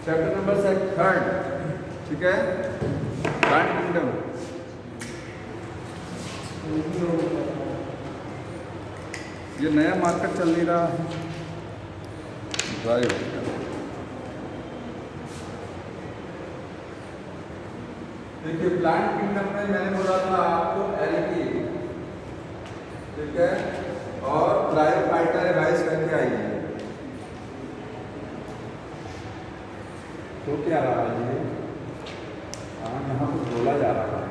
Chapter number 3, ठीक है, plant kingdom. ये नया मार्केट चल नहीं रहा है, ड्राई हो गया। देखिए प्लांट किंगडम में मैंने बोला था आपको एल्गी, ठीक है, और ब्रायोफाइटा रिवाइज करके आई है। तो क्या रहा है ये? हाँ, यहाँ पर बोला जा रहा है,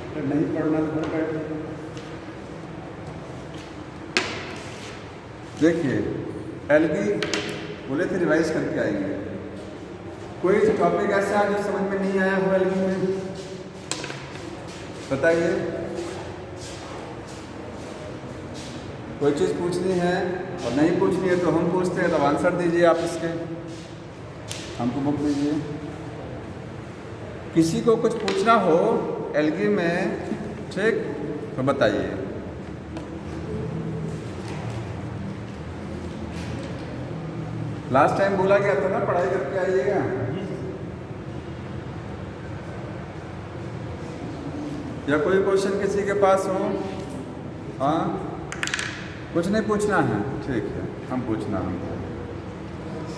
तो नहीं पढ़ना तो घर बैठे। देखिए एल्गी बोले थे रिवाइज करके आएंगे। कोई टॉपिक ऐसा है जो समझ में नहीं आया हो एल्गी में, बताइए। कोई चीज़ पूछनी है और नहीं पूछनी है तो हम पूछते हैं, तब आंसर दीजिए आप इसके, हमको बुक दीजिए। किसी को कुछ पूछना हो एल्गी में, ठीक, तो बताइए। लास्ट टाइम बोला गया था ना पढ़ाई करके आइएगा। या कोई क्वेश्चन किसी के पास हो? हाँ, कुछ नहीं पूछना है, ठीक है, हम पूछना हमको,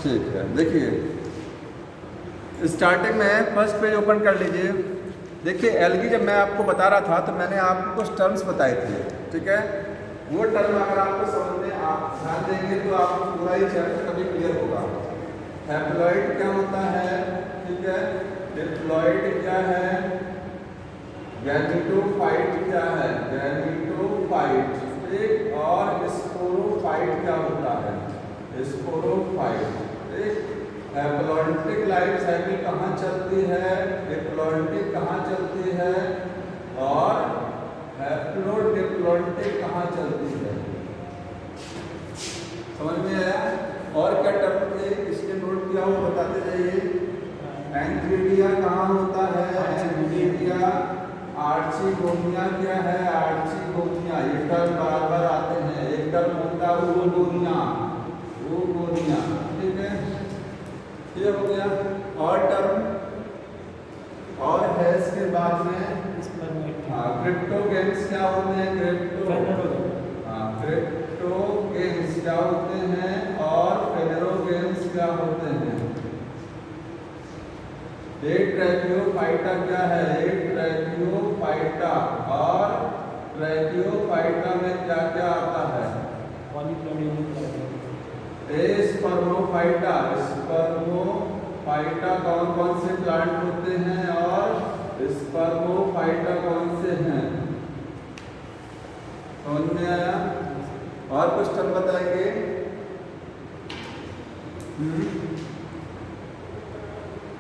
ठीक है। देखिए स्टार्टिंग में फर्स्ट पेज ओपन कर लीजिए। देखिए एल्गी जब मैं आपको बता रहा था तो मैंने आपको कुछ टर्म्स बताए थे, ठीक है। वो टर्म अगर आपको समझ में आप ध्यान देंगे तो आपको पूरा ही चैप्टर कभी क्लियर होगा। हैप्लॉइड क्या होता है, ठीक है, डिप्लॉइड क्या है, गैमेटोफाइट क्या है, गैमेटोफाइट, ठीक, और स्पोरोफाइट क्या होता है, स्पोरोफाइट, ठीक। हैप्लॉइडिक लाइफ साइकिल कहाँ चलती है, डिप्लॉइडिक कहाँ चलती है, और हैप्लोडिप्लॉइडिक कहाँ चलती है, समझ में आया? और क्या टर्म थे इसके नोट किया हो बताते जाइए। एंथ्रीडिया कहाँ होता है, एंथ्रीडिया। आर्चिगोनिया क्या है, आर्चिगोनिया, ये टर्म बराबर आते हैं। एक टर्म होता है ओगोनिया, ओगोनिया, ठीक है, ये हो गया। और टर्म और है इसके बाद में क्रिप्टोगेन्स क्या होते हैं, क्रिप्टोगेन्स क्या होते हैं, और फेनेरोगेन्स क्या होते हैं। एक ट्रैकियोफाइटा क्या है, एक ट्रैकियोफाइटा, और ट्रैकियोफाइटा में क्या क्या आता है, स्पर्मोफाइटा, स्पर्मोफाइटा कौन कौन से प्लांट होते हैं, और स्पर्मोफाइटा कौन से हैं, समझ में आया? और कुछ टर्म बताएंगे।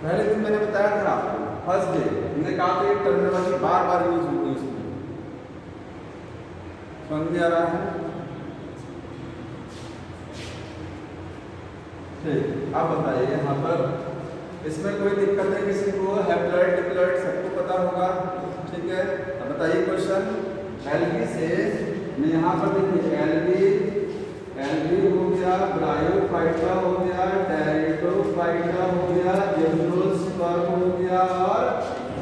पहले दिन मैंने बताया था फर्स्ट डे, मैंने कहा था ये टर्मिनोलॉजी बार बार यूज होती है उसमें, समझ में आ रहा है? ठीक, अब बताइए यहाँ पर इसमें कोई दिक्कत है किसी को? हैप्लॉइड डिप्लॉइड सबको पता होगा, ठीक है। अब बताइए क्वेश्चन एल्गी से, मैं यहाँ पर देखिए एल्गी हो गया, ब्रायोफाइटा हो गया, टेरिडोफाइटा हो गया, जिम्नोस्पर्म हो गया, और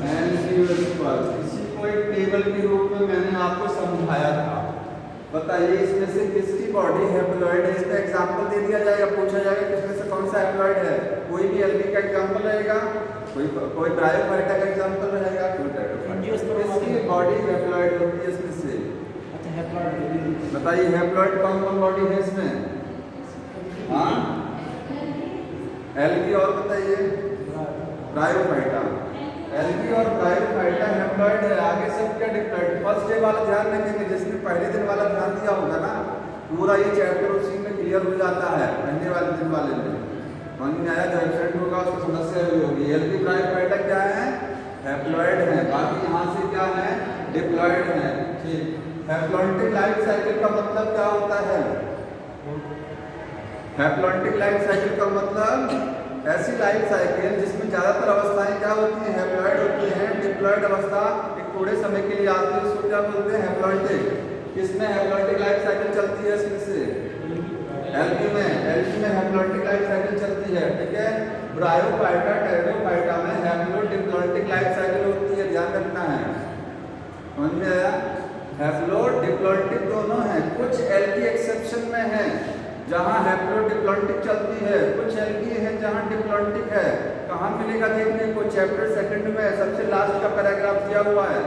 एंजियोस्पर्म। इसी को एक टेबल के रूप में मैंने आपको समझाया था। बताइए इसमें से किसकी बॉडी हैप्लॉइड है? इसका एग्जांपल दे दिया जाएगा, पूछा जाएगा किसमें से कौन सा हैप्लॉइड है। कोई भी एल्गी का एग्जांपल रहेगा, कोई ब्रायोफाइटा का एग्जांपल रहेगा, कोई टेरिडोफाइटा। इसकी बॉडी हैप्लॉइड होती है इसमें से। बताइए हैप्लॉइड कौन कौन बॉडी है इसमें? हाँ, एल्गी, और बताइए ब्रायोफाइटा। एल्गी और ब्रायोफाइटा हैप्लॉइड है, आगे सब क्या डिप्लॉइड। फर्स्ट डे वाला ध्यान रखेंगे, जिसने पहले दिन वाला ध्यान दिया होगा ना, पूरा ये चैप्टर उसी में क्लियर हो जाता है। पहले वाले दिन वाले में समझ में आया, जो एब्सेंट होगा उसको समस्या हुई होगी। एल्गी ब्रायोफाइटा क्या है, हैप्लॉइड है, बाकी यहाँ से क्या है, डिप्लॉइड है, ठीक। हैप्लॉइडिक लाइफ साइकिल का मतलब क्या होता है? हैप्लॉइडिक लाइफ साइकिल का मतलब ऐसी लाइफ साइकिल जिसमें ज़्यादातर अवस्थाएं क्या होती हैं, हैप्लॉइड होती हैं। डिप्लॉइड अवस्था एक थोड़े समय के लिए आती है, उसको क्या बोलते हैं, हैप्लॉइडिक। किसमें हैप्लॉइडिक लाइफ साइकिल चलती है? इसमें से एल्गी में हैप्लॉइडिक लाइफ साइकिल चलती है, ठीक है। ब्रायोफाइटा टेरिडोफाइटा में हैप्लोडिप्लॉइडिक लाइफ साइकिल होती है, ध्यान रखना है, समझ में आया। हैप्लोडिप्लॉइडिक दोनों हैं, कुछ एल्गी एक्सेप्शन में है जहाँ हैप्लोडिप्लॉइडिक चलती है, कुछ एल्गी है जहाँ डिप्लॉइडिक है। कहाँ मिलेगा देखने को, चैप्टर सेकंड में सबसे लास्ट का पैराग्राफ दिया हुआ है।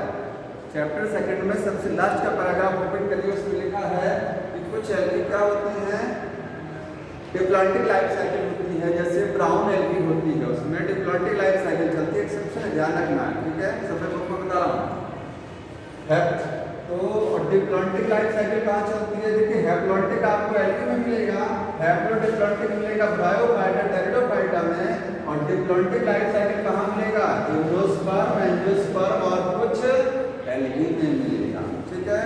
चैप्टर सेकंड में सबसे लास्ट का पैराग्राफ ओपन करिए, उसमें लिखा है कि कुछ एल्गी क्या होती हैं, डिप्लॉइडिक लाइफ साइकिल होती है, जैसे ब्राउन एल्गी होती है उसमें डिप्लॉइडिक लाइफ साइकिल चलती है, एक्सेप्शन है, ध्यान रखना है, ठीक है। सब मैं आपको बता रहा हूँ। तो डिप्लॉइडिक लाइफ साइकिल कहाँ चलती है, देखिए हैप्लॉइडिक आपको एल्गी में मिलेगा, हैप्लोडिप्लॉइडिक मिलेगा ब्रायोफाइटा टेरिडोफाइटा में, और डिप्लॉइडिक लाइफ साइकिल कहाँ मिलेगा, एंजियोस्पर्म, एंजियोस्पर्म और कुछ एल्गी में मिलेगा, ठीक है।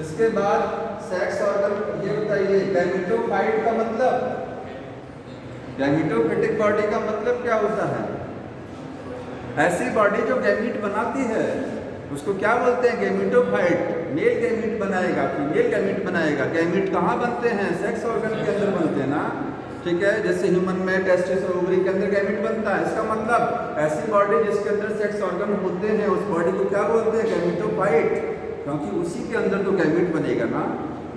इसके बाद सेक्स ऑर्गन, ये बताइए गैमेटोफाइट का मतलब, गैमेटोफिटिक बॉडी का मतलब क्या होता है, ऐसी बॉडी जो गैमीट बनाती है उसको क्या बोलते हैं, गैमेटोफाइट। मेल गैमीट बनाएगा, फीमेल गैमीट बनाएगा। गैमीट कहाँ बनते हैं, सेक्स ऑर्गन के अंदर बनते हैं ना, ठीक है। जैसे ह्यूमन में टेस्टिस और ओवरी के अंदर गैमीट बनता है, इसका मतलब ऐसी बॉडी जिसके अंदर सेक्स ऑर्गन होते हैं उस बॉडी को क्या बोलते हैं, गैमेटोफाइट, क्योंकि उसी के अंदर तो गैमीट बनेगा ना।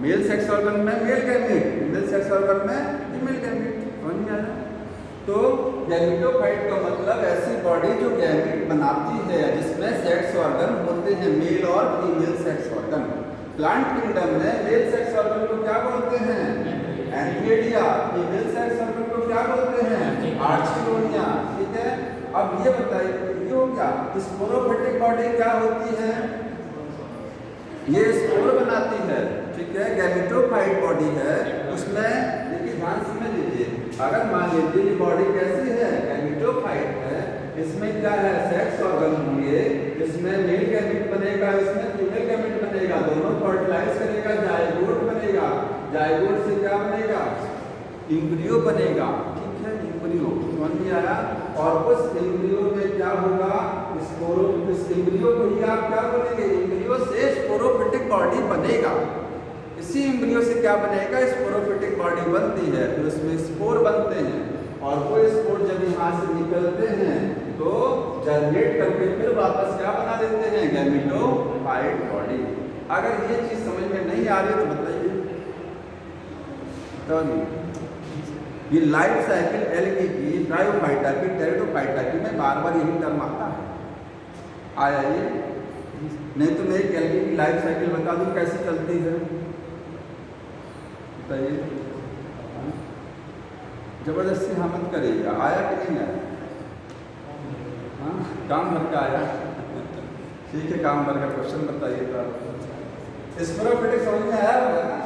मेल सेक्स ऑर्गन में male gamete, female sex organ में फीमेल गैमीट, समझ में आया। तो गैमेटोफाइट का मतलब ऐसी बॉडी जो गैमीट बनाती है जिसमें सेक्स ऑर्गन होते हैं, मेल और female sex organ. Plant kingdom में मेल सेक्स ऑर्गन को क्या बोलते हैं, एंथ्रेडिया, फीमेल सेक्स ऑर्गन को क्या बोलते हैं, आर्चिगोनिया, ठीक है। अब ये बताइए, ये हो क्या, स्पोरोफिटिक बॉडी क्या होती है, ये स्पोर बनाती है, ठीक है। गैमेटोफाइट बॉडी है, उसमें देखिए ध्यान से में लीजिए, अगर मान लीजिए ये बॉडी कैसी है, गैमेटोफाइट है, इसमें क्या है, सेक्स ऑर्गन होंगे, इसमें मेल गैमीट बनेगा, इसमें फीमेल गैमीट बनेगा, दोनों फर्टिलाइज करेगा, जाइगोट बनेगा, जाइगोट से क्या बनेगा, एम्ब्रियो बनेगा, ठीक है, एम्ब्रियो, समझ में आया। और उस एम्ब्रियो में क्या होगा, स्पोरो, इस एम्ब्रियो को ही आप क्या बोलेंगे, एम्ब्रियो से स्पोरोफिटिक बॉडी बनेगा। इसी एम्ब्रियो से क्या बनेगा, स्पोरोफिटिक बॉडी बनती है, फिर उसमें स्पोर बनते हैं, और वो स्पोर जब यहाँ से निकलते हैं तो जनरेट करके फिर वापस क्या बना देते हैं, गैमेटोफाइट बॉडी। अगर ये चीज समझ में नहीं आ रही तो बताइए। तो ये लाइफ साइकिल एल्गी की, ब्रायोफाइटा की, टेरिडोफाइटा की, मैं बार बार यही टर्म आता है, आया ये, नहीं तो मैं एक एल्गी की लाइफ साइकिल बता दूं कैसी चलती है, बताइए। जबरदस्ती हाँ मत करिएगा, आया कि नहीं आया, हाँ काम भर का आया, ठीक है, काम भर का क्वेश्चन बताइएगा। स्पोरोफिटिक समझ में आया होगा ना।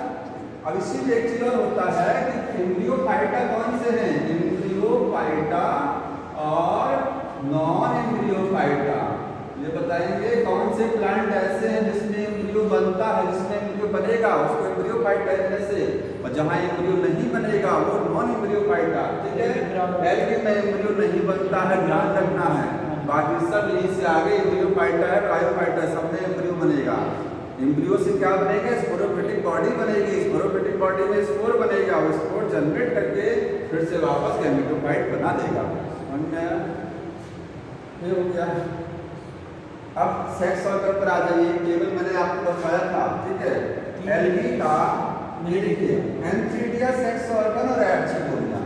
अब इसीलिए एक चीज और होता है कि एम्ब्रियोफाइटा कौन से हैं, एम्ब्रियोफाइटा और नॉन एम्ब्रियोफाइटा, ये बताएंगे कौन से प्लांट ऐसे हैं जिसमें एम्ब्रियो बनता है, जिसमें एम्ब्रियो बनेगा उसको एम्ब्रियोफाइटा कहने से, और जहाँ एम्ब्रियो नहीं बनेगा वो नॉन एम्ब्रियोफाइटा, ठीक है। एल्गी में एम्ब्रियो नहीं बनता है, ध्यान रखना है, बाकी सब यहीं से आगे एम्ब्रियोफाइटा है, ब्रायोफाइटा, सब में एम्ब्रियो बनेगा। एम्ब्रियो से क्या बनेगा, स्पोरोफिटिक बॉडी बनेगी, स्पोरोफिटिक बॉडी में स्पोर बनेगा, वो स्पोर जनरेट करके फिर से वापस गैमेटोफाइट बना देगा, समझ में आया, ये हो गया। अब सेक्स ऑर्गन पर आ जाइए, टेबल मैंने आपको बताया था, ठीक है। एल्गी का देखिए एंथ्रीडिया सेक्स ऑर्गन और आर्चिगोनिया।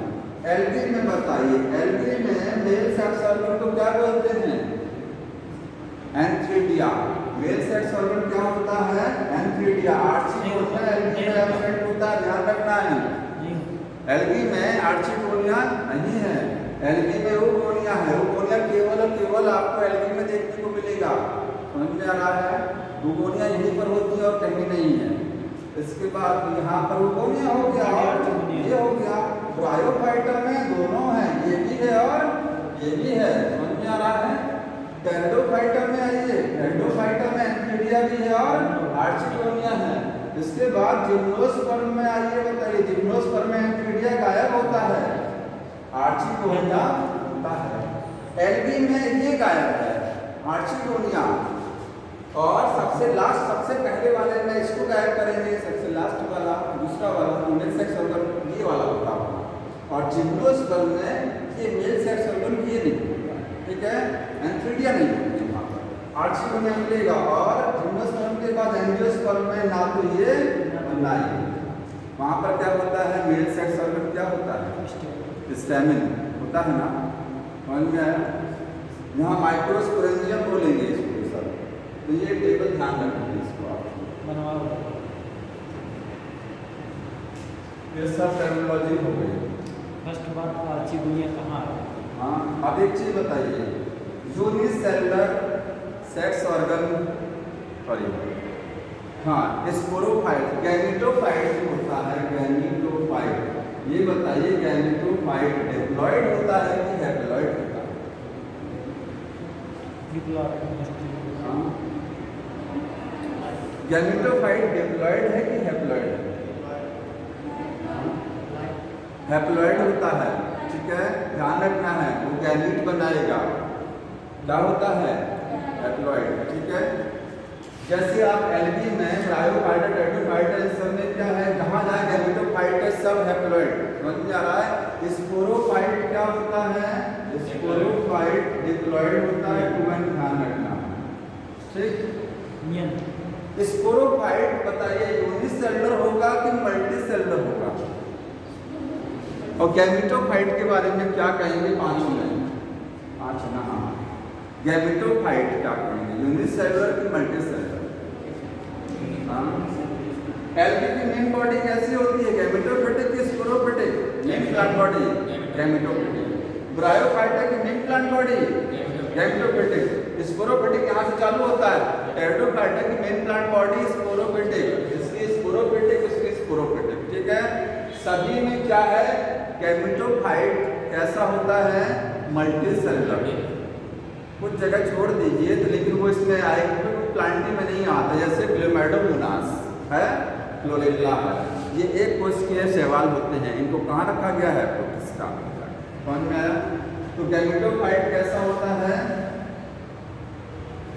एल्गी में बताइए, एल्गी में मेल सेक्स ऑर्गन को क्या बोलते हैं, एंथ्रीडिया। मेल सेक्स ऑर्गन क्या होता है, एंथ्रीडिया। आर्चिगोनिया एल्गी में एब्सेंट होता है, ध्यान रखना है। एल्गी में आर्चिगोनिया नहीं है, एल्गी में ओगोनिया है। ओगोनिया केवल और केवल आपको एल्गी में देखने को मिलेगा, समझ में आ रहा है। ओगोनिया यहीं पर होती है और कहीं नहीं है। इसके बाद यहाँ पर ओगोनिया हो गया और ये हो गया। ब्रायोफाइटा में दोनों हैं, ये भी है और ये भी है, समझ में आ रहा है। टेरिडोफाइटा में आइए, टेरिडोफाइटा में एंथ्रीडिया भी है और आर्चिगोनिया है। इसके बाद जिम्नोस्पर्म में आइए, बताइए जिम्नोस्पर्म में एंथ्रीडिया गायब होता है, आर्चिगोनिया होता है। एल्गी में ये गायब है, आर्चिगोनिया। और सबसे लास्ट, सबसे पहले वाले में इसको गायब करेंगे, सबसे लास्ट वाला दूसरा वाला फीमेल सेक्स ऑर्गन ये वाला होता होगा, और जिम्नोस्पर्म में ये मेल सेक्स ऑर्गन ये नहीं होगा, ठीक है, एंथ्रीडिया नहीं होगी वहाँ पर, आर्ची में मिलेगा। और जिम्नोस्पर्म के बाद एंजियोस्पर्म में ना तो ये ना ये, वहाँ पर क्या होता है, मेल सेक्स ऑर्गन क्या होता है, स्टैमिन होता है ना, समझ में आया। यहाँ माइक्रोस्पोरेंजियम बोलेंगे इसको सर, तो ये टेबल ध्यान रखेंगे इसको आप बनवाओ, ये सब टर्मिनोलॉजी हो गई। फर्स्ट बात आर्ची दुनिया कहाँ है? हाँ, अब एक चीज बताइए, यूनिसेलुलर सेक्स ऑर्गन, सॉरी हाँ, स्पोरोफाइट, गैमेटोफाइट जो होता है, गैमेटोफाइट, ये बताइए गैमेटोफाइट डिप्लॉयड होता है कि हैप्लॉयड होता है? गैमेटोफाइट डिप्लॉयड है कि हैप्लॉयड है? हैप्लॉयड होता है, ठीक है, ध्यान रखना है, वो गैमीट बनाएगा, क्या होता है, हैप्लॉयड, ठीक है। जैसे आप एल्गी में ब्रायोफाइटा, टेट्रोफाइटा, इस सब में क्या है, जहाँ जहाँ गैमेटोफाइट है सब हैप्लॉयड, समझ में आ रहा है। स्पोरोफाइट क्या होता है, स्पोरोफाइट डिप्लॉयड होता है, टू ध्यान रखना, ठीक। स्पोरोफाइट बताइए यूनिसेलुलर होगा कि मल्टीसेलुलर होगा? और गैमेटोफाइट के बारे में क्या कहेंगे, पांचों में, पांच ना, हाँ, गैमेटोफाइट क्या कहेंगे, यूनिसेलुलर कि मल्टीसेलुलर? एल्गी की मेन बॉडी कैसी होती है, गैमेटोफिटिक कि sporophytic? Main plant body gametophytic. Bryophyta की main plant body gametophytic. Sporophytic यहाँ से चालू होता है। टेट्रोफाइटा की मेन प्लांट बॉडी स्पोरोफिटिक, इसकी स्पोरोफिटिक, इसकी स्पोरोफिटिक, ठीक है। सभी में क्या है, गैमेटोफाइट कैसा होता है, मल्टीसेलुलर। कुछ जगह छोड़ दीजिए तो, लेकिन वो इसमें आएगा, प्लांटी में नहीं आता, जैसे क्लेमाइडोमोनास है, क्लोरेला है, ये एक कोशिकीय शैवाल होते हैं, इनको कहाँ रखा गया है, प्रोटिस्टा, समझ में आया। तो गैमेटोफाइट कैसा होता है,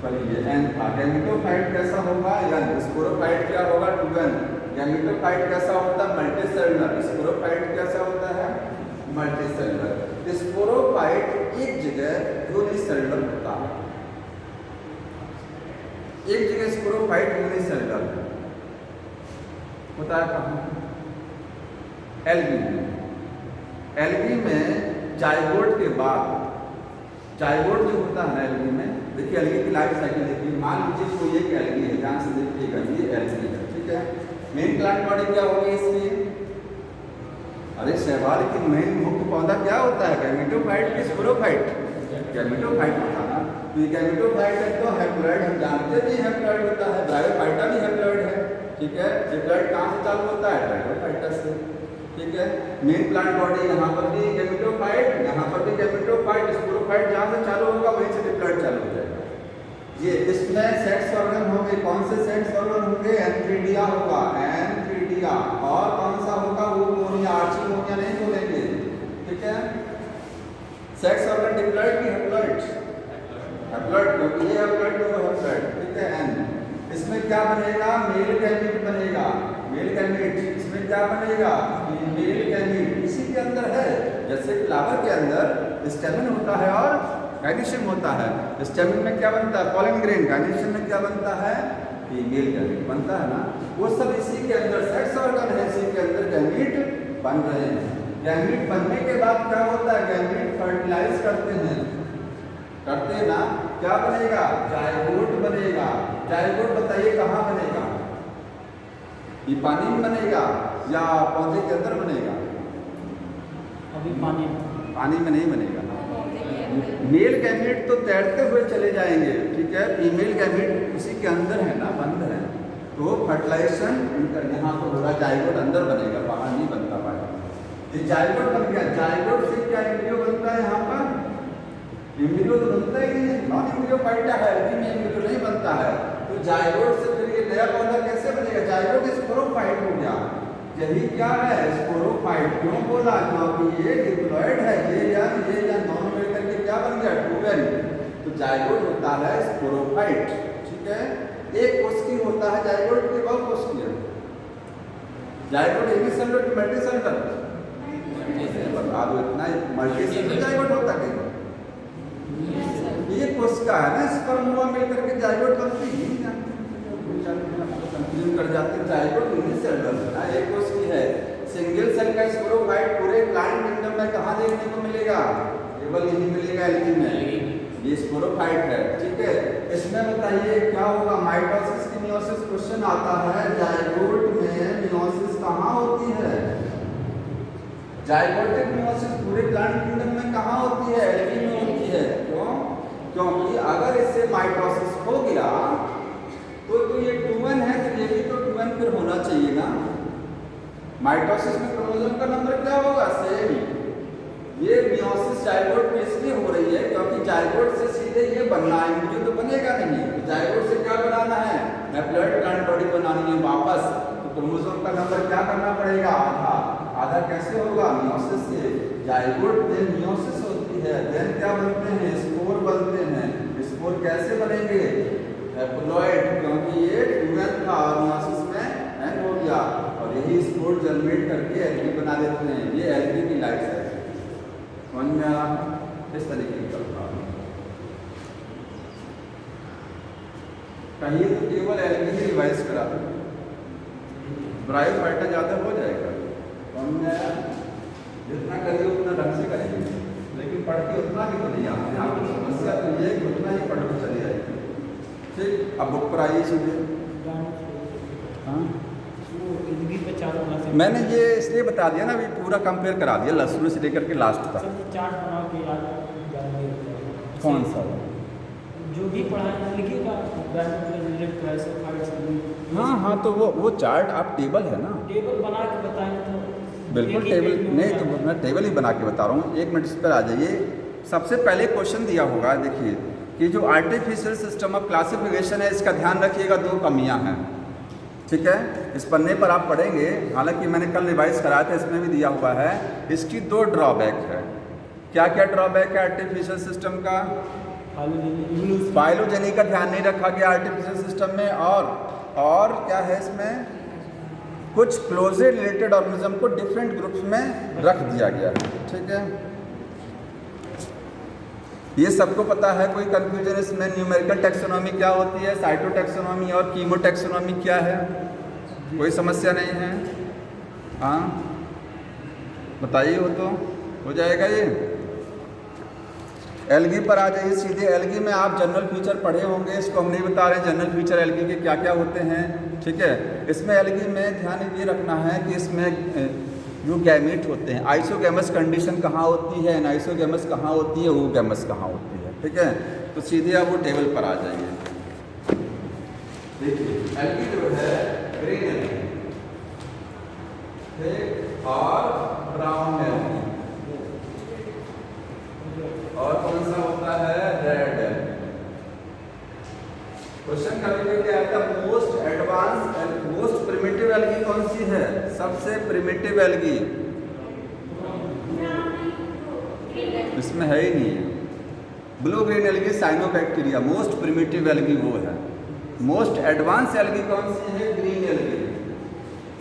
ये एन था, गैमेटोफाइट कैसा होगा, या स्पोरोफाइट क्या होगा, टूगन। गैमेटोफाइट कैसा होता है, मल्टीसेलुलर। स्पोरोफाइट कैसा होता है, मल्टीसेलुलर। स्पोरोफाइट एक जगह यूनिसेलुलर होता है, एक जगह स्पोरोफाइट यूनिसेलुलर होता है, कहाँ, एल्गी में। एल्गी में जाइगोट के बाद, जाइगोट जो होता है ना एल्गी में, देखिए एल्गी की लाइफ साइकिल देखिए, मान लीजिए कोई एक एल्गी है, ध्यान से देखिएगा, ये एल्गी है, ठीक है। मेन प्लांट बॉडी क्या होगी इसकी, अरे शैवाल की मेन मुख्य पौधा क्या होता है, गैमेटोफाइट की स्पोरोफाइट? गैमेटोफाइट होता है। तो ये गैमेटोफाइट है तो हैप्लॉयड, हम जानते भी हैप्लॉयड होता है, ब्रायोफाइटा भी हैप्लॉयड है, ठीक है। हैप्लॉयड कहाँ से चालू होता है, ट्राइकोफाइटा से, ठीक है। मेन प्लांट बॉडी यहाँ पर भी गैमेटोफाइट, यहाँ पर भी गैमेटोफाइट, स्पोरोफाइट जहाँ से चालू होगा वहीं से डिप्लॉयड चालू हो जाएगा। ये इसमें सेक्स ऑर्गन होंगे, कौन से सेक्स ऑर्गन होंगे, एंथ्रीडिया होगा, एंथ्रीडिया, और कौन सा होगा, वो मोनिया, आर्चिमोनिया नहीं बोलेंगे, ठीक है। सेक्स ऑर्गन डिप्लॉयड की हैप्लॉयड, हैप्लॉयड, क्योंकि ये हैप्लॉयड तो वो हैप्लॉयड, ठीक है। एन इसमें क्या बनेगा, मेल गैमीट बनेगा, मेल गैमीट। इसमें क्या बनेगा, फीमेल गैमीट, इसी के अंदर है। जैसे फ्लावर के अंदर स्टेमन होता है और गाइनिशियम होता है, स्टेमन में क्या बनता है, पॉलन ग्रेन, गाइनिशियम में क्या बनता है, फीमेल गैमीट बनता है ना। वो सब इसी के अंदर सेक्स ऑर्गन है, इसी के अंदर गैमीट बन रहे हैं। गैमीट बनने के बाद क्या होता है, गैमीट फर्टिलाइज करते हैं, करते हैं ना, क्या बनेगा, जाइगोट बनेगा। जाइगोट बताइए कहाँ बनेगा, ये पानी में बनेगा या पौधे के अंदर बनेगा? अभी पानी में नहीं बनेगा। मेल गैमीट तो तैरते हुए चले जाएंगे, ठीक है, फीमेल गैमीट उसी के अंदर है ना, बंद है, तो फर्टिलाइजेशन यहाँ पर होगा, जाइगोट अंदर बनेगा, बाहर नहीं बनता पाएगा। ये जाइगोट बन गया, जाइगोट से क्या एम्ब्रियो बनता है, यहाँ पर एम्ब्रियो तो बनता ही नहीं है, नॉन एम्ब्रियोफाइटा है, लेकिन एम्ब्रियो नहीं बनता है। तो जाइगोट से फिर ये नया पौधा कैसे बनेगा, जाइगोट स्पोरोफाइट हो गया। यही क्या है, स्पोरोफाइट क्यों बोला, क्योंकि ये डिप्लॉयड है, ये या दोनों मिलकर के क्या बन गया, ट्यूबेल। तो जाइगोट होता है स्पोरोफाइट, ठीक है। एक कोशिकी होता है जाइगोट के, बहुत कोशिकीय। जाइगोट यूनिसेलुलर की मल्टीसेलुलर, बता दो इतना, मल्टी सेलुलर जाइगोट होता है ये कोशिका है ना, स्पर्म हुआ मिलकर के जाइगोट बनती ही कंफ्यूजन कर जाते हैं। जाइगोट यूनिसेलुलर है ना, एक कोश की है। सिंगल सेल का स्पोरोफाइट पूरे प्लांट किंगडम में कहाँ देखने को मिलेगा? केवल यही मिलेगा एल्गी में, ये स्पोरोफाइट है। ठीक है, इसमें बताइए क्या होगा? माइटोसिस की मियोसिस क्वेश्चन आता है। जाइगोट में मियोसिस कहाँ होती है? जाइगोटिक मियोसिस पूरे प्लांट किंगडम में कहाँ होती है? एल्गी में होती है। क्यों? क्योंकि अगर इससे माइटोसिस हो गया तो ये 2n है, तो ये भी तो 2n फिर होना चाहिए ना। माइटोसिस में क्रोमोसोम का नंबर क्या होगा? सेम। ये मियोसिस जाइगोट में इसलिए हो रही है क्योंकि जाइगोट से सीधे ये बनना है, मुझे तो बनेगा नहीं। जाइगोट से क्या बनाना है? हैप्लॉइड प्लांट बॉडी बनानी है वापस, तो क्रोमोसोम का नंबर क्या करना पड़ेगा? आधा। आधा कैसे होगा? मियोसिस से। जाइगोट में मियोसिस होती है, देन क्या बनते हैं? स्पोर बनते हैं। स्पोर कैसे बनेंगे? हैप्लॉइड, क्योंकि ये 2n था और मियोसिस में n हो गया, और यही स्पोर जनरेट करके एल्गी बना देते हैं। ये एल्गी की लाइफ है। समझ में आ? इस तरीके की करता हूँ। कहिए तो केवल एल्गी ही रिवाइज करा दो, ब्रायोफाइटा ज़्यादा हो जाएगा। समझ में आया? जितना करिए उतना ढंग से करेंगे, लेकिन पढ़ के उतना भी तो नहीं आता। यहाँ पर समस्या तो ये है कि उतना ही पढ़ के चली जाएगी। ठीक, अब बुक पर आइए सीधे। हाँ, मैंने ये इसलिए बता दिया ना, अभी पूरा कंपेयर करा दिया शुरू से लेकर के लास्ट तक। चार्ट बना के याद कौन सा? जो भी पढ़ाया लिखिएगा। हाँ हाँ, तो वो चार्ट आप टेबल है ना, टेबल बना के बताएं तो बिल्कुल टेबल नहीं, तो मैं टेबल ही बना के बता रहा हूँ। 1 मिनट इस पर आ जाइए। सबसे पहले क्वेश्चन दिया होगा, देखिए कि जो आर्टिफिशियल सिस्टम ऑफ क्लासिफिकेशन है, इसका ध्यान रखिएगा, 2 कमियाँ हैं। ठीक है, इस पन्ने पर आप पढ़ेंगे, हालांकि मैंने कल रिवाइज कराया था, इसमें भी दिया हुआ है। इसकी 2 ड्रॉबैक है। क्या क्या ड्रॉबैक है आर्टिफिशियल सिस्टम का? फाइलोजेनी का ध्यान नहीं रखा गया आर्टिफिशियल सिस्टम में, और क्या है इसमें? कुछ क्लोजली रिलेटेड ऑर्गेनिज्म को डिफरेंट ग्रुप्स में रख दिया गया। ठीक है, ये सबको पता है, कोई कंफ्यूजन इसमें? न्यूमेरिकल टैक्सोनॉमी क्या होती है, साइटोटैक्सोनॉमी और कीमोटैक्सोनॉमी क्या है? कोई समस्या नहीं है? हाँ बताइए, वो तो हो जाएगा। ये एल्गी पर आ जाइए सीधे। एल्गी में आप जनरल फीचर पढ़े होंगे, इसको हम नहीं बता रहे हैं जनरल फीचर एल्गी के क्या क्या होते हैं। ठीक है, इसमें एल्गी में ध्यान ये रखना है कि इसमें जो गैमीट होते हैं, आइसोगैमस कंडीशन कहाँ होती है, एनाइसोगैमस कहाँ होती है, ओगैमस कहाँ होती है। ठीक है, तो सीधे आप वो टेबल पर आ जाइए। देखिए एल्गी जो है ग्रीन एल्गी और ब्राउन एल्गी, और कौन सा होता है? Red algae. क्वेश्चन कभी क्या आता है? Most advance and most primitive algae कौन सी है? सबसे प्रिमिटिव एल्गी इसमें है ही नहीं है। Blue green algae cyanobacteria, most primitive algae वो है। मोस्ट एडवांस एल्गी कौन सी है? Green algae.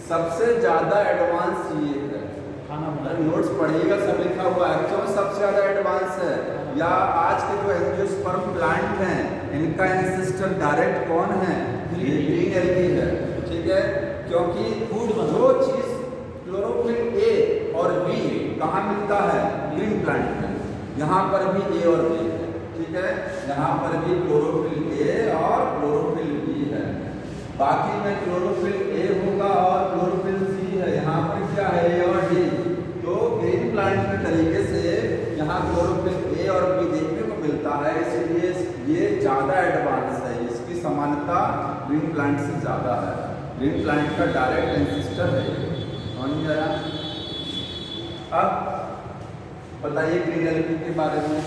सबसे ज्यादा एडवांस ये है। नोट्स पढ़िएगा, सब लिखा हुआ है। क्यों सबसे ज्यादा एडवांस है? या आज के जो एंजियोस्पर्म प्लांट हैं, इनका एंसेस्टर डायरेक्ट कौन है? ये ग्रीन एल्गी है। ठीक है, क्योंकि जो चीज क्लोरोफिल ए और बी कहाँ मिलता है? ग्रीन प्लांट में। यहाँ पर भी ए और बी है। ठीक है, यहाँ पर भी क्लोरोफिल ए और क्लोरोफिल बी है। बाकी में क्लोरोफिल ए होगा और क्लोरोफिल सी है। यहाँ पर क्या है? ए और डी। तो ग्रीन प्लांट के तरीके से यहाँ क्लोरोफिल ए और बी देखने को मिलता है, इसलिए ये ज़्यादा एडवांस है। इसकी समानता ग्रीन प्लांट से ज़्यादा है। ग्रीन प्लांट का डायरेक्ट एंसेस्टर है। समझ में आया? अब बताइए ग्रीन एल्गी के बारे में।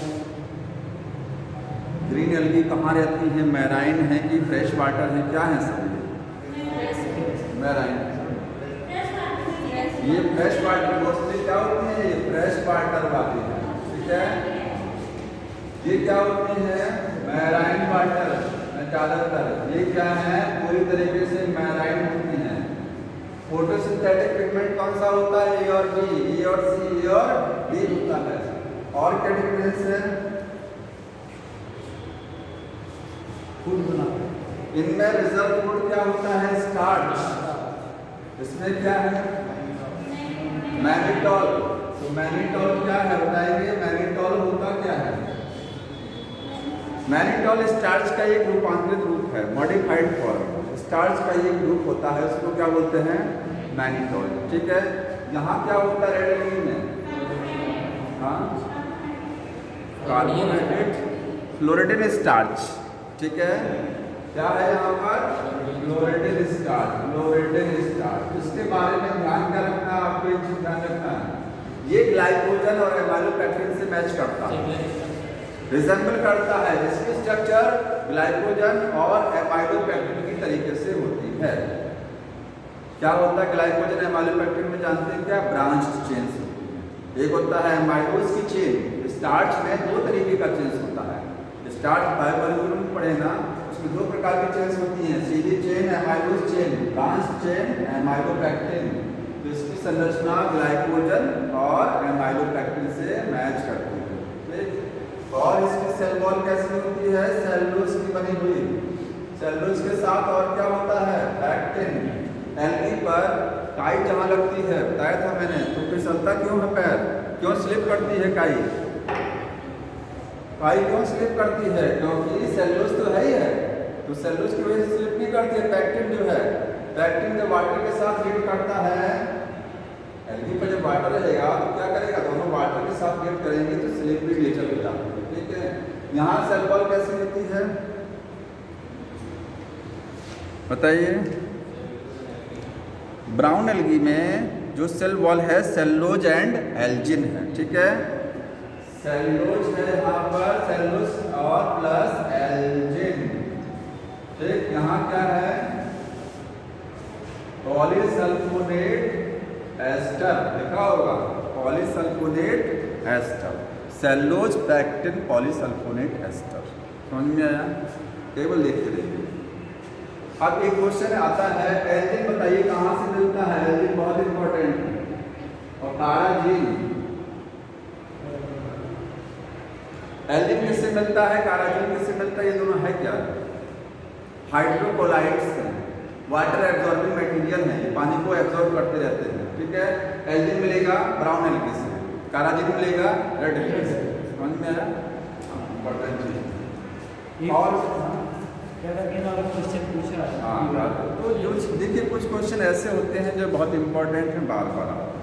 ग्रीन एल्गी कहाँ रहती है? मैराइन है कि फ्रेश वाटर है? क्या है सब? मैराइन। ये फ्रेश वाटर मोस्टली क्या होती है? ये फ्रेश वाटर वाली है। ठीक है, ये क्या होती है? मैराइन वाटर ज़्यादातर। ये क्या है? पूरी तरीके से मैराइन होती हैं। फोटोसिंथेटिक पिगमेंट कौन सा होता है? ए और बी, ए और सी, ए और डी होता है। और क्या डिफरेंस है? फूड बनाते इनमें रिजर्व फूड क्या होता है? स्टार्च। इसमें क्या है? मैनिटॉल। तो मैनिटॉल क्या है बताएंगे? मैनिटॉल होता क्या है? मैनिटॉल स्टार्च का एक रूपांतरित रूप है, मॉडिफाइड फॉर्म। स्टार्च का एक ग्रुप होता है, उसको क्या बोलते हैं? मैनिटॉल। ठीक है। यहाँ क्या होता है रेड एल्गी में? हाँ, कार्बोहाइड्रेट फ्लोरिडेन स्टार्च। ठीक है। क्या है यहाँ पर? फ्लोरिडेन स्टार्च, फ्लोरिडेन स्टार्च। इसके बारे में ध्यान क्या रखना है आपको? एक चीज ध्यान रखना है, ये ग्लाइकोजन और एमाइलोपेक्टिन से मैच करता है, रिजेंबल करता है। इसकी स्ट्रक्चर ग्लाइकोजन और एमाइलोपेक्टिन की तरीके से होती है। क्या होता है ग्लाइकोजन एमाइलोपेक्टिन में? जानते हैं क्या? ब्रांच्ड चेन्स होती है। एक होता है एमाइलोज की चेन। स्टार्च में दो तरीके का चेन्स होता है। स्टार्च बायोमोलिक्यूलर में पढ़े ना, उसमें दो प्रकार की चेन्स होती हैं, सीधी chain, amylose chain, branched chain, amylopectin. तो इसकी संरचना ग्लाइकोजन और एमाइलोपेक्टिन से मैच करती है। ठीक। और इसकी सेल वॉल कैसी होती है? सेलुलोज की बनी हुई। सेलुलोज के साथ और क्या होता है? पैक्टिन। एल्गी पर काई जहाँ लगती है, बताया था मैंने, तो फिसलता क्यों है पैर? क्यों स्लिप करती है काई? काई क्यों स्लिप करती है? क्योंकि सेलुलोज तो है ही है, तो सेलुलोज की वजह से स्लिप नहीं करती है। पैक्टिन जो है, पैक्टिन जब वाटर के साथ रिएक्ट करता है, एल्गी पर जब वाटर रहेगा तो क्या करेगा? दोनों वाटर के साथ रिएक्ट करेंगे तो स्लिपरी नेचर हो जाता है। ठीक है। यहाँ सेल वॉल कैसी होती है बताइए? ब्राउन एल्गी में जो सेल वॉल है सेलुलोज एंड एल्जिन है। ठीक है। सेलुलोज है यहाँ पर, सेलुलोज और प्लस एल्जिन। ठीक। यहाँ क्या है? पॉलीसल्फोनेट एस्टर लिखा होगा, polysulphonate ester. Cellulose, pectin, polysulphonate ester. समझ में आया? टेबल देखते रहिए। अब एक क्वेश्चन आता है, एल्जिन बताइए कहाँ से मिलता है? एल्जिन बहुत इंपॉर्टेंट है। और काराजीन, एल्जिन किससे मिलता है? काराजीन किससे मिलता है? ये दोनों है क्या? हाइड्रोकोलाइड्स हैं, वाटर एब्जॉर्बिंग मटेरियल है, ये पानी को एब्जॉर्ब करते रहते हैं। ठीक है। एल्जिन मिलेगा ब्राउन एल्गी से, काराजीन मिलेगा रेड एल्गी से। समझ में आया? इंपॉर्टेंट चीज। और क्वेश्चन पूछ रहा है। हाँ, तो जो देखिए कुछ क्वेश्चन ऐसे होते हैं जो बहुत इंपॉर्टेंट हैं, बार बार आते हैं।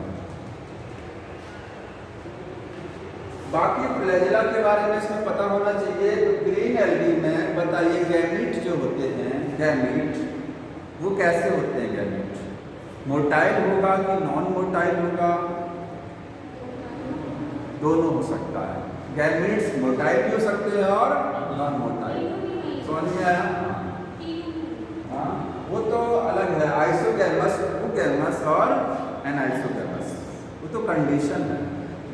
बाकी फ्लैजेला के बारे में इसमें पता होना चाहिए। तो ग्रीन एल्गी में बताइए गैमीट जो होते हैं, गैमीट वो कैसे होते हैं? गैमीट मोटाइल होगा कि नॉन मोटाइल होगा? दोनों हो सकता है। गैमीट्स मोटाइल भी हो सकते हैं और नॉन मोटाइल। समझ में आया? हाँ, वो तो अलग है। आइसोगैमस, ऊगैमस और एनाइसोगैमस, वो तो कंडीशन है।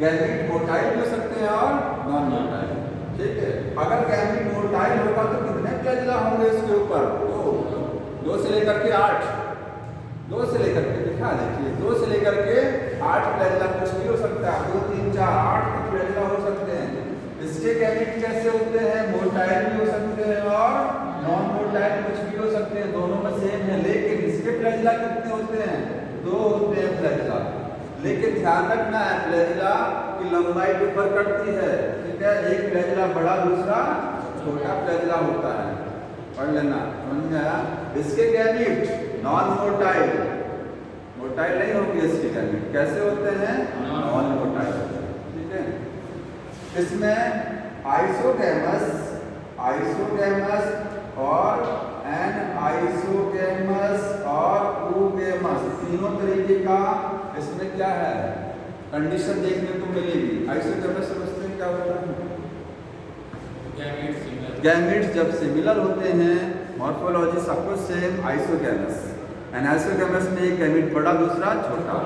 गैमीट मोटाइल भी हो सकते हैं और नॉन मोटाइल। ठीक है। अगर गैमीट मोटाइल होगा तो कितने फ्लैजेला होंगे इसके ऊपर? दो से लेकर के 8, 2 से लेकर के, दिखा देखिए, 2 से लेकर के 8 फ्लैजेला कुछ भी हो सकता है। 2, 3, 4, 8 तक फ्लैजेला हो सकते हैं। इसके गैमीट कैसे होते हैं? मोटाइल भी हो सकते हैं और नॉन मोटाइल कुछ भी हो सकते हैं, दोनों में सेम है। लेकिन इसके फ्लैजेला कितने होते हैं? 2 होते हैं फ्लैजेला। लेकिन ध्यान रखना है, फ्लैजेला की लंबाई डिफर करती है। ठीक है। एक फ्लैजेला बड़ा, दूसरा छोटा फ्लैजेला होता है। पढ़ लेना। समझ में आया? इसके गैमीट नॉन मोटाइल, मोटाइल नहीं होगी इसकी गैमीट। कैसे होते हैं? Non motile. ठीक है। इसमें आइसोगैमस, आइसोगैमस और एनाइसोगैमस और ऊगैमस, तीनों तरीके का इसमें क्या है? कंडीशन देखने को मिलेगी। आइसोगैमस समझते हैं क्या होता है? गैमीट्स जब सिमिलर होते हैं, मॉर्फोलॉजी सब कुछ सेम, आइसोगैमस। एनाइसोगैमस में एक गैमीट बड़ा, दूसरा छोटा।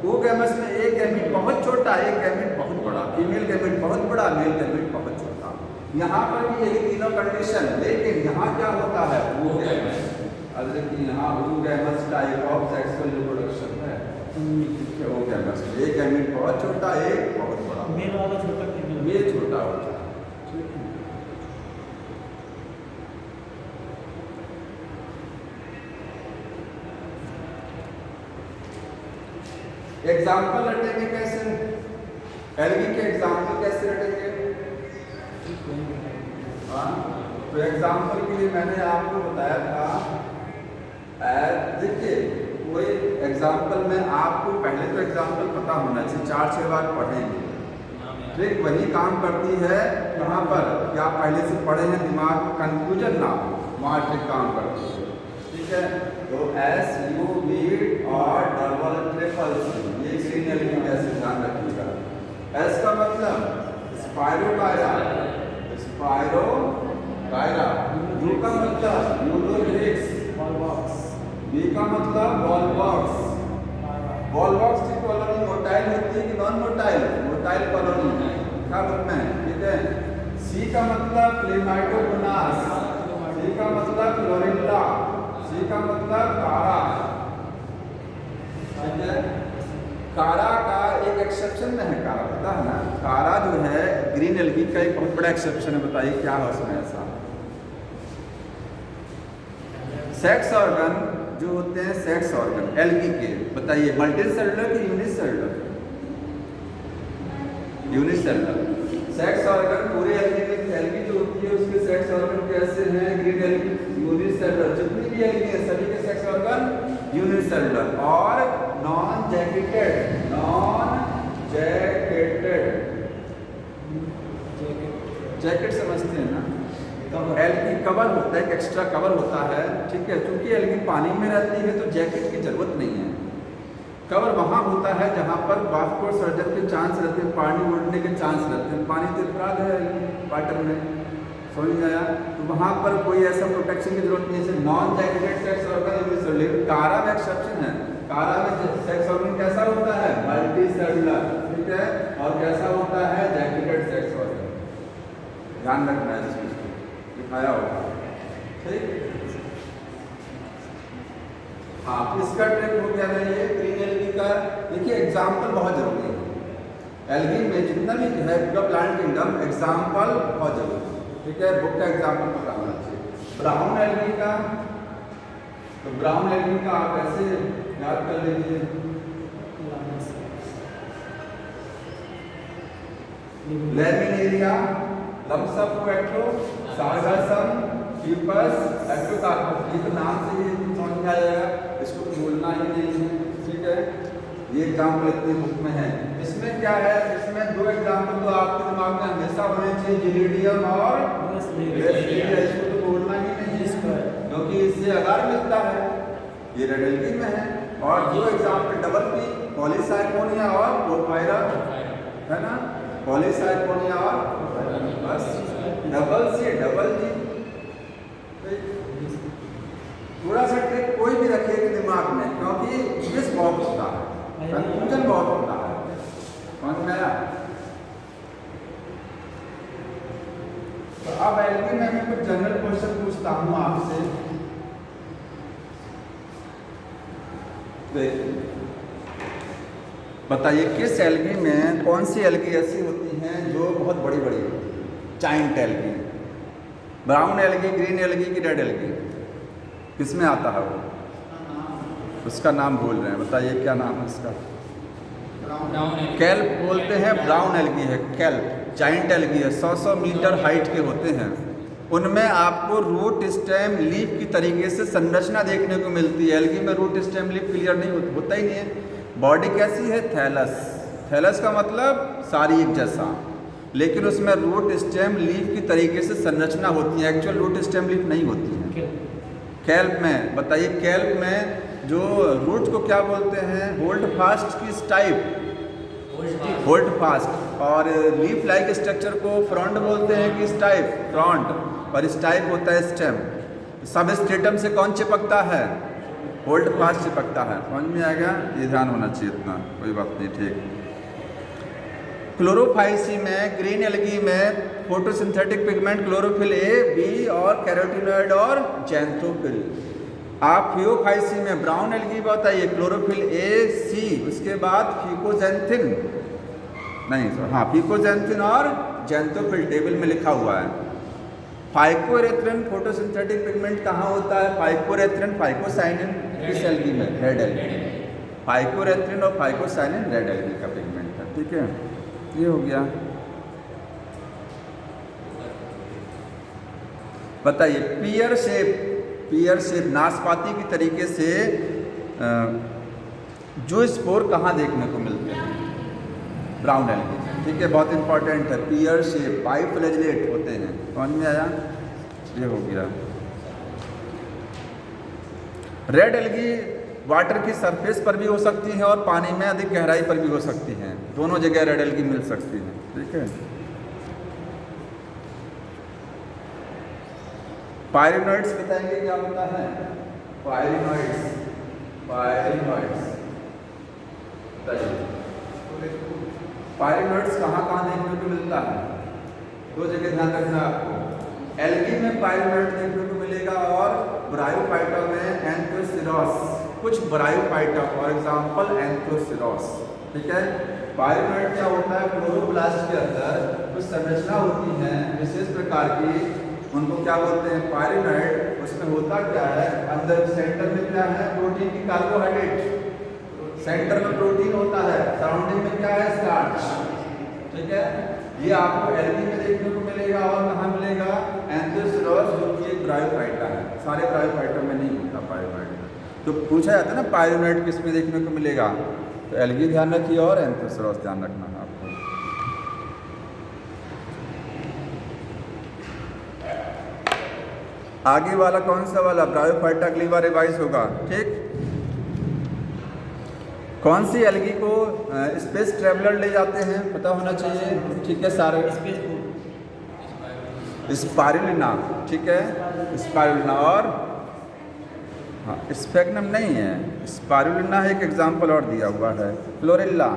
ऊगैमस में एक गैमीट बहुत छोटा, एक गैमीट बहुत बड़ा। फीमेल गैमीट बहुत बड़ा, मेल गैमीट बहुत छोटा। यहाँ पर भी यही तीनों कंडीशन। लेकिन यहाँ क्या होता है? ऊगैमस। अब देखिए यहाँ oogamous type of sexual reproduction है। oogamous एक गैमेट बहुत छोटा, एक बहुत बड़ा। मेल वाला छोटा, फीमेल ये छोटा होता है। एग्जाम्पल रटेंगे कैसे? एल्गी के एग्जाम्पल कैसे रटेंगे? हाँ, तो एग्जाम्पल के लिए मैंने आपको बताया था, देखिए कोई एग्जाम्पल में आपको पहले तो एग्जाम्पल पता होना चाहिए, 4-6 बार पढ़ेंगे। ट्रिक वही काम करती है यहाँ पर कि आप पहले से पढ़े हैं, दिमाग में कंफ्यूजन ना हो, वहाँ ट्रिक काम करती है। ठीक है, तो SUV और डबल ट्रिपल C ये सीरियल की कैसे ध्यान रखिएगा। S का मतलब स्पायरोकायरा, स्पायरोकायरा। U का मतलब यूलोग्रिक्स, B का मतलब वॉलवॉक्स। वॉलवॉक्स की कॉलोनी मोटाइल होती है कि नॉन मोटाइल? मोटाइल कॉलोनी क्या बोलते हैं, ठीक है। C का मतलब क्लेमाइडोमोनास, C का मतलब क्लोरेला, C का मतलब कारा। ठीक है, कारा का एक एक्सेप्शन में है, कारा पता है ना, कारा जो है ग्रीन एल्गी का एक बहुत बड़ा एक्सेप्शन है। बताइए क्या है उसमें ऐसा? सेक्स ऑर्गन जो होते हैं, सेक्स ऑर्गन एल्गी के, बताइए मल्टीसेलुलर कि यूनिसेलुलर? यूनिसेलुलर। सेक्स ऑर्गन पूरे एल्गी में, एल्गी जो होती है उसके सेक्स ऑर्गन कैसे हैं? Green algae unicellular. जितनी भी एल्गी है सभी के सेक्स ऑर्गन यूनिसेलुलर और नॉन जैकेटेड। जैकेट समझते हैं ना? एल्गी कवर होता है, एक एक्स्ट्रा कवर होता है। ठीक है, क्योंकि एल्गी पानी में रहती है तो जैकेट की जरूरत नहीं है। कवर वहाँ होता है जहाँ पर वास्कुलर के चांस रहते हैं, पानी उड़ने के चांस रहते हैं। पानी तो अपराध है वाटर में, समझ में आया? तो वहाँ पर कोई ऐसा प्रोटेक्शन की जरूरत नहीं है। नॉन जैकेटेड सेक्स ऑर्गन, लेकिन कारा में एक्सेप्शन है। कारा में सेक्स ऑर्गन कैसा होता है? मल्टीसेलुलर। ठीक है, और कैसा होता है? Jacketed sex organ. ध्यान रखना है इस चीज को, दिखाया होगा। ठीक, हाँ, इसका ट्रिक हो गया ना ये ग्रीन एल्गी का। देखिए एग्जाम्पल बहुत जरूरी है एल्गी में, जितना भी है पूरा प्लांट किंगडम, एग्जाम्पल बहुत जरूरी है। ठीक है, बुक का एग्जाम्पल पता होना चाहिए। ब्राउन एल्गी का, तो ब्राउन एल्गी का आप ऐसे याद कर लीजिए, लैमिनेरिया, लम्सोफोएक्टो, सार्गासम, ड्यूपस, एक्टोकार्पस। ये तो नाम से ही समझ में आ जाएगा, इसको तो बोलना ही नहीं है। ठीक है, ये एग्जाम्पल इतने बुक में है। इसमें क्या है? इसमें 2 एग्जाम्पल तो आपके दिमाग में हमेशा होने चाहिए, जिलिडियम और वेस्टेरिया। इसको तो बोलना ही नहीं है क्योंकि इससे अगार मिलता है, ये रेड एल्गी में है। और 2 एग्जाम्पल डबल पी, पॉलीसाइकोनिया और पोरफायरा, है ना? पॉलीसाइकोनिया और बस डबल सी डबल जी। थोड़ा सा ट्रिक कोई भी रखिएगा दिमाग में, क्योंकि मिस बहुत होता है, कंफ्यूजन बहुत होता है। समझ में आया? तो अब एल्गी में मैं कुछ जनरल क्वेश्चन पूछता हूँ आपसे। बताइए किस एल्गी में, कौन सी एल्गी ऐसी होती हैं जो बहुत बड़ी बड़ी होती है? Giant algae, brown algae, green algae की रेड एल्गी, किसमें आता है वो? उसका नाम बोल रहे हैं, बताइए क्या नाम है उसका? कैल्प बोलते हैं। ब्राउन एल्गी है कैल्प, जायंट एल्गी है, 100 मीटर हाइट के होते हैं। उनमें आपको रूट स्टेम लीफ की तरीके से संरचना देखने को मिलती है। एल्गी में रूट स्टेम लीफ क्लियर नहीं होता ही नहीं है। बॉडी कैसी है? थैलस। थैलस का मतलब सारी एक जैसा, लेकिन उसमें रूट स्टेम लीफ की तरीके से संरचना होती है, एक्चुअल रूट स्टेम लीफ नहीं होती है। कैल्प में बताइए, कैल्प में जो रूट को क्या बोलते हैं? होल्ड फास्ट की स्टाइप, होल्ड फास्ट। और लीफ लाइक स्ट्रक्चर को फ्रंट बोलते हैं कि स्टाइप? फ्रंट। और स्टाइप होता है स्टेम। सब स्ट्रेटम से कौन चिपकता है? होल्ड फास्ट चिपकता है। समझ में आ गया? ये ध्यान होना चाहिए, इतना कोई बात नहीं। ठीक, क्लोरोफाइसी में, ग्रीन एल्गी में photosynthetic pigment chlorophyll A, B और कैरोटीनॉइड और जैंथोफिल। आफियोफाइसी में ब्राउन एल्गी बताइए, क्लोरोफिल ए सी, उसके बाद फिकोजेंथिन, नहीं सर, हाँ फिकोजेंथिन और जेंथोफिल टेबल में लिखा हुआ है। फाइकोरेथ्रिन फोटोसिंथेटिक पिगमेंट कहाँ होता है? फाइकोरेथ्रिन फाइकोसाइनिन किस एल्गी में? Red algae. फाइकोरेथ्रिन और फाइकोसाइनिन रेड एल्गी का पिगमेंट है, ठीक है। ये हो गया। बताइए पियर शेप नाशपाती की तरीके से जो स्पोर कहाँ देखने को मिलते हैं? ब्राउन एल्गी, ठीक है, बहुत इंपॉर्टेंट है। पियर शेप बाइफ्लैजिलेट होते हैं, समझ में आया? ये हो गया। रेड एल्गी वाटर की सरफेस पर भी हो सकती हैं और पानी में अधिक गहराई पर भी हो सकती हैं, दोनों जगह रेड एल्गी मिल सकती है, ठीक है। पायरिनॉइड्स बताएंगे क्या होता है? पायरिनॉइड्स पायरिनॉइड्स कहाँ कहाँ देखने को मिलता है? दो जगह ध्यान रखना आपको। एल्गी में पायरिनॉइड देखने को मिलेगा और ब्रायोफाइटा में एंथोसिरोस, कुछ ब्रायोफाइटा फॉर एग्जांपल एंथोसिरोस, ठीक है। पायरिनॉइड क्या होता है? क्लोरोप्लास्ट के अंदर कुछ संरचना होती है विशेष प्रकार की, उनको क्या बोलते हैं? पायरिनॉइड। उसमें होता क्या है? अंदर सेंटर में क्या है? प्रोटीन की कार्बोहाइड्रेट, सेंटर में प्रोटीन होता है, सराउंडिंग में क्या है? स्टार्च, ठीक है। ये आपको एल्गी में देखने को मिलेगा और कहाँ मिलेगा? एंथोसिरोस, जो कि एक ब्रायोफाइटा है। सारे ब्रायोफाइटा में नहीं होता पायरिनॉइड। तो पूछा जाता है ना पायरिनॉइड किस में देखने को मिलेगा, तो एल्गी ध्यान रखिए और एंथोसिरोस ध्यान रखना है आपको। आगे वाला कौन सा वाला? ब्रायोफाइटा अगली बार रिवाइज होगा, ठीक। कौन सी एल्गी को स्पेस ट्रेवलर ले जाते हैं? पता होना चाहिए, ठीक है सारे। स्पाइरुलिना, ठीक है, स्पाइरुलिना और हाँ स्फेग्नम नहीं है, स्पाइरुलिना एक एग्जाम्पल और दिया हुआ है, क्लोरेल्ला।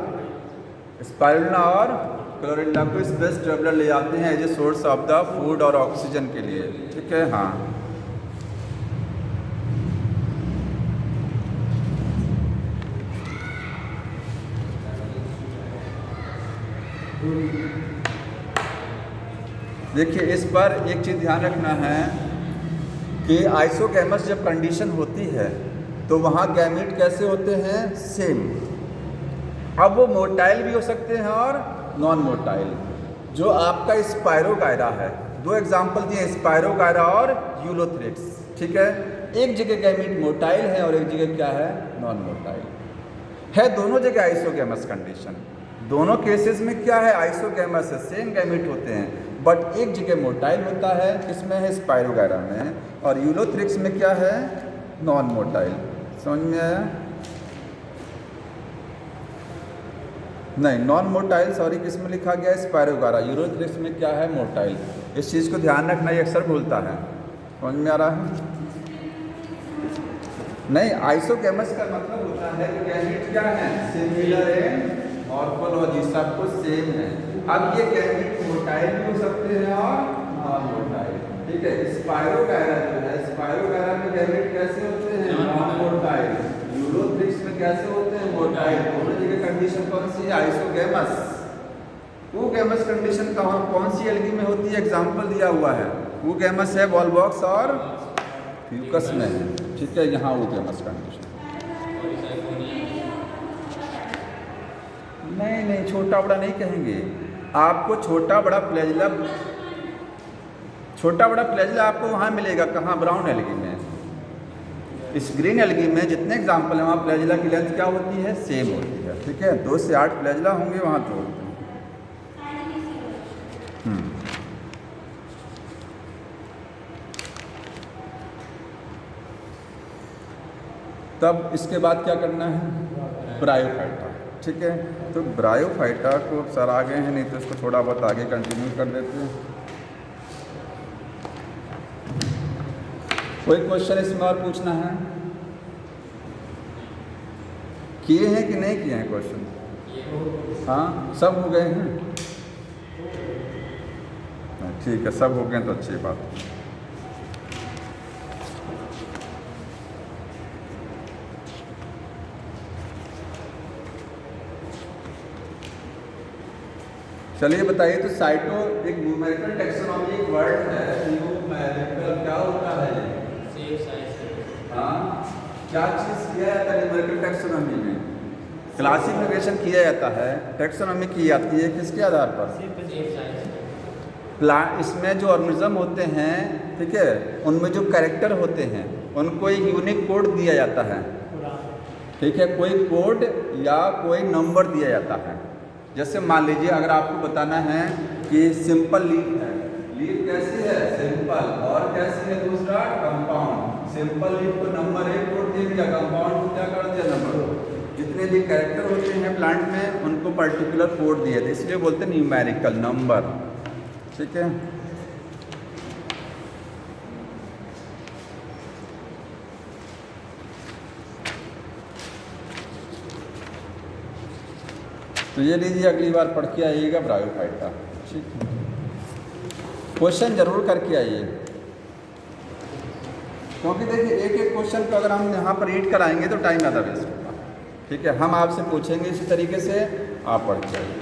स्पाइरुलिना और क्लोरेल्ला को स्पेस ट्रेवलर ले जाते हैं as a source of the food और ऑक्सीजन के लिए, ठीक है। हाँ देखिए, इस पर एक चीज़ ध्यान रखना है कि आइसोगैमस जब कंडीशन होती है तो वहाँ गैमीट कैसे होते हैं? सेम। अब वो मोटाइल भी हो सकते हैं और नॉन मोटाइल। जो आपका स्पायरोगायरा है, दो एग्जाम्पल दिए, स्पायरोगायरा और यूलोथ्रिक्स, ठीक है। एक जगह गैमीट मोटाइल है और एक जगह क्या है? नॉन मोटाइल है। दोनों जगह आइसोगैमस कंडीशन, दोनों केसेस में क्या है? आइसोगैमस है, सेम गैमीट होते हैं, बट एक जगह मोटाइल होता है, किसमें है? स्पायरोगायरा में, और यूलोथ्रिक्स में क्या है? Non motile. समझ में आया? नहीं, नॉन मोटाइल, सॉरी, किस में लिखा गया? स्पायरोगायरा। यूलोथ्रिक्स में क्या है? मोटाइल। इस चीज़ को ध्यान रखना, ये अक्सर भूलता है। समझ में आ रहा है? नहीं, आइसोगैमस का मतलब होता है कि गैमीट क्या है? सिमिलर है, मॉर्फोलॉजी सब कुछ सेम है। अब ये गैमीट मोटाइल भी हो सकते हैं और नॉन मोटाइल, ठीक है। स्पायरोगायरा जो है, स्पायरोगायरा में गैमीट कैसे होते हैं? Non motile. यूलोथ्रिक्स में कैसे होते हैं? मोटाइल। दोनों जगह कंडीशन कौन सी है? आइसोगैमस। वो गैमस कंडीशन कौन सी एल्गी में होती है? एग्जाम्पल दिया हुआ है, वो गैमस है वॉलबॉक्स और फ्यूकस में है, ठीक है। यहाँ वो गैमस कंडीशन नहीं, छोटा बड़ा नहीं कहेंगे आपको। छोटा बड़ा फ्लैजिला आपको वहाँ मिलेगा, कहाँ? ब्राउन एल्गी में। इस ग्रीन एल्गी में जितने एग्जाम्पल हैं वहाँ फ्लैजिला की लेंथ क्या होती है? सेम होती है, ठीक है। 2 से 8 फ्लैजिला होंगे वहाँ तो। तब इसके बाद क्या करना है? ब्रायोफाइटा, ठीक है। तो ब्रायोफाइटा को सर आ गए हैं, नहीं तो इसको थोड़ा बहुत आगे कंटिन्यू कर देते हैं। कोई क्वेश्चन इसमें और पूछना है? किए हैं कि नहीं किए हैं क्वेश्चन? हाँ, सब हो गए हैं, ठीक है। सब हो गए तो अच्छी बात। चलिए बताइए, तो साइटो एक न्यूमेरिकल टैक्सोनॉमी एक वर्ड है, न्यूमेरिकल क्या होता है ये? हाँ, क्या चीज़ किया जाता है न्यूमेरिकल टैक्सोनॉमी में? क्लासिफिकेशन किया जाता है, टैक्सोनॉमी की जाती है किसके आधार पर? इसमें जो ऑर्गेनिज्म होते हैं, ठीक है, उनमें जो कैरेक्टर होते हैं उनको एक यूनिक कोड दिया जाता है, ठीक है, कोई कोड या कोई नंबर दिया जाता है। जैसे मान लीजिए अगर आपको बताना है कि सिंपल लीफ है, लीफ कैसी है? सिंपल। और कैसी है दूसरा? कंपाउंड। सिंपल लीफ को नंबर 1 कोड दे दिया, कंपाउंड को क्या कर दिया? नंबर 2। जितने भी कैरेक्टर होते हैं प्लांट में उनको पर्टिकुलर कोड दिए थे, इसलिए बोलते हैं न्यूमेरिकल नंबर, ठीक है। तो ये लीजिए, अगली बार पढ़ के आइएगा ब्रायोफाइटा, ठीक है। क्वेश्चन जरूर करके आइए, क्योंकि देखिए एक एक क्वेश्चन को अगर हम यहाँ पर रीड कराएंगे तो टाइम ज़्यादा वेस्ट होगा, ठीक है। हम आपसे पूछेंगे इसी तरीके से, आप पढ़ के आइए।